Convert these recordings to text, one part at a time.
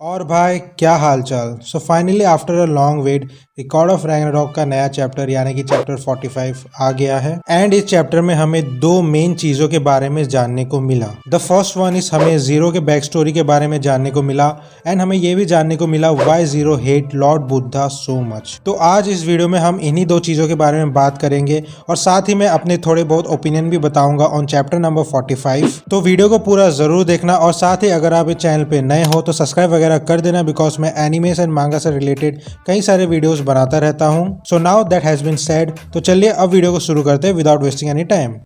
और भाई क्या हाल चाल। So finally after a long wait record of Ragnarok का नया चैप्टर यानी कि चैप्टर 45 आ गया है। एंड इस चैप्टर में हमें दो मेन चीजों के बारे में जानने को मिला। द फर्स्ट वन इज हमें जीरो के बैक स्टोरी के बारे में जानने को मिला एंड हमें यह भी जानने को मिला why zero hate lord Buddha so much. तो आज इस वीडियो में हम इन्हीं दो चीजों के बारे में बात करेंगे और साथ ही मैं अपने थोड़े बहुत ओपिनियन भी बताऊंगा ऑन चैप्टर नंबर 45। तो वीडियो को पूरा जरूर देखना और साथ ही अगर आप इस चैनल पे नए हो तो सब्सक्राइब वगैरह कर देना बिकॉज मैं एनिमेस एंड मांगा से रिलेटेड कई सारे वीडियोस बनाता रहता हूं। So now that has been said, तो चलिए अब वीडियो को शुरू करते हैं विदाउट वेस्टिंग एनी टाइम।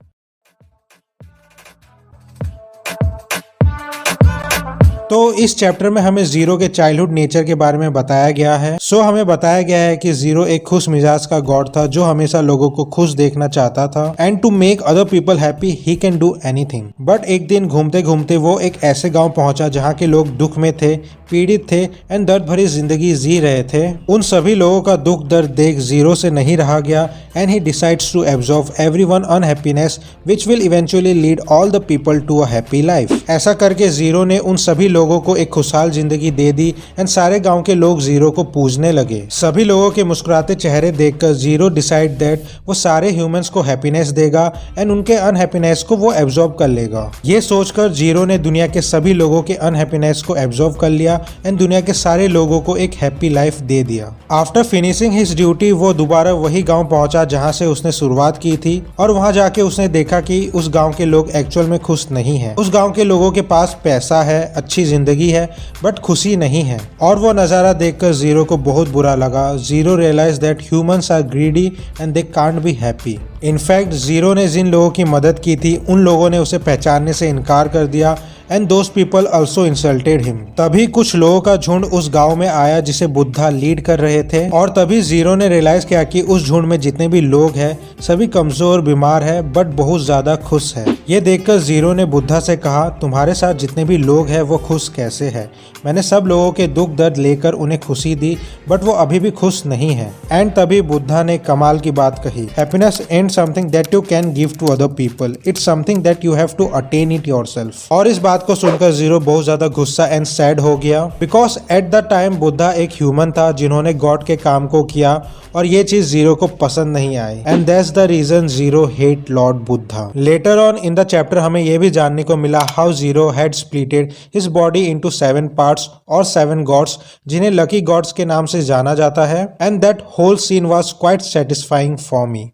तो इस चैप्टर में हमें जीरो के चाइल्डहुड नेचर के बारे में बताया गया है। हमें बताया गया है कि जीरो एक खुश मिजाज का गॉड था जो हमेशा लोगों को खुश देखना चाहता था and to make other people happy he can do anything. But एक दिन घूमते घूमते वो एक ऐसे गांव पहुंचा जहां के लोग दुख में थे, पीड़ित थे एंड दर्द भरी जिंदगी जी रहे थे। उन सभी लोगों का दुख दर्द देख जीरो से नहीं रहा गया and he decides to absorb everyone unhappiness which will eventually lead all the people to a happy life. ऐसा करके जीरो ने उन सभी लोगों को एक खुशहाल जिंदगी दे दी एंड सारे गांव के लोग जीरो को पूजने लगे। सभी लोगों के मुस्कुराते चेहरे देखकर जीरो डिसाइड दैट वो सारे ह्यूमंस को हैप्पीनेस देगा एंड उनके अनहैप्पीनेस को वो एब्जॉर्ब कर लेगा। ये सोचकर जीरो ने दुनिया के सभी लोगों के अनहैप्पीनेस को एब्जॉर्ब कर लिया एंड दुनिया के सारे लोगों को एक हैप्पी लाइफ दे दिया। आफ्टर फिनिशिंग हिज ड्यूटी वो दोबारा वही गांव पहुंचा जहां से उसने शुरुआत की थी और वहां जाके उसने देखा कि उस गांव के लोग एक्चुअल में खुश नहीं है। उस गांव के लोगों के पास पैसा है, अच्छी जिंदगी है बट खुशी नहीं है और वो नजारा देखकर जीरो को बहुत बुरा लगा। Zero realize that humans are greedy and they can't be happy. In fact Zero ने जिन लोगों की मदद की थी उन लोगों ने उसे पहचानने से इनकार कर दिया and those people also insulted him. तभी कुछ लोगों का झुंड उस गांव में आया जिसे बुद्धा लीड कर रहे थे और तभी जीरो ने रियलाइज किया कि उस झुंड में जितने भी लोग हैं सभी कमजोर बीमार है बट बहुत ज्यादा खुश है। ये देखकर जीरो ने बुद्धा से कहा, तुम्हारे साथ जितने भी लोग हैं वो खुश कैसे है? मैंने सब लोगों के दुख दर्द लेकर उन्हें खुशी दी बट वो अभी भी खुश नहीं है। एंड तभी बुद्धा ने कमाल की बात कही, happiness and something that you can give to other people, it's something that you have to attain it yourself. और इस बात को सुनकर जीरो बहुत ज्यादा गुस्सा एंड सैड हो गया because at the time Buddha एक ह्यूमन था जिन्होंने गॉड के काम को किया और ये चीज जीरो को पसंद नहीं आई and that's the reason zero hate lord Buddha. Later on in the chapter हमें यह भी जानने को मिला how zero had splitted his body into 7 parts और 7 गॉड्स जिन्हें लकी गॉड्स के नाम से जाना जाता है and that whole scene was quite satisfying for me.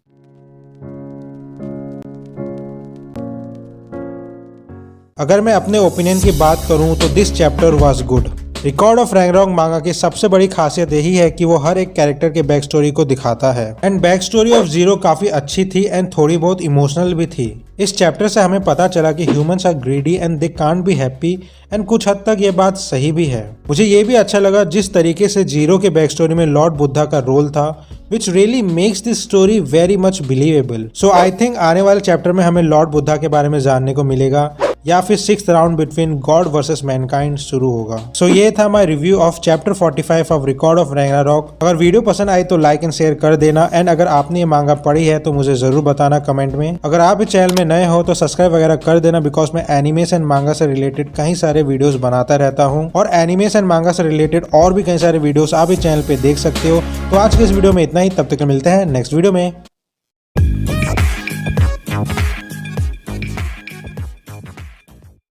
अगर मैं अपने ओपिनियन की बात करूं तो this chapter was good. Record of Ragnarok manga की सबसे बड़ी खासियत यही है कि वो हर एक कैरेक्टर के बैक स्टोरी को दिखाता है and back story of zero काफी अच्छी थी एंड थोड़ी बहुत इमोशनल भी थी। इस चैप्टर से हमें पता चला कि humans are greedy and they can't be happy and कुछ हद तक ये बात सही भी है। मुझे ये भी अच्छा लगा जिस तरीके से जीरो के बैक स्टोरी में लॉर्ड बुद्धा का रोल था which really makes this story very much believable. So I think आने वाले चैप्टर में हमें लॉर्ड बुद्धा के बारे में जानने को मिलेगा या फिर 6th round between God versus Mankind शुरू होगा। सो ये था my review of chapter 45 of record of Ragnarok. अगर वीडियो पसंद आई तो लाइक एंड शेयर कर देना एंड अगर आपने ये मांगा पढ़ी है तो मुझे जरूर बताना कमेंट में। अगर आप इस चैनल में नए हो तो सब्सक्राइब वगैरह कर देना बिकॉज मैं एनिमेस एंड मांगा से रिलेटेड कई सारे वीडियोस बनाता रहता हूँ और एनिमेस एंड मांगा से रिलेटेड और भी कई सारे वीडियोस आप इस चैनल पे देख सकते हो। तो आज के इस वीडियो में इतना ही, तब तक मिलते हैं नेक्स्ट वीडियो में।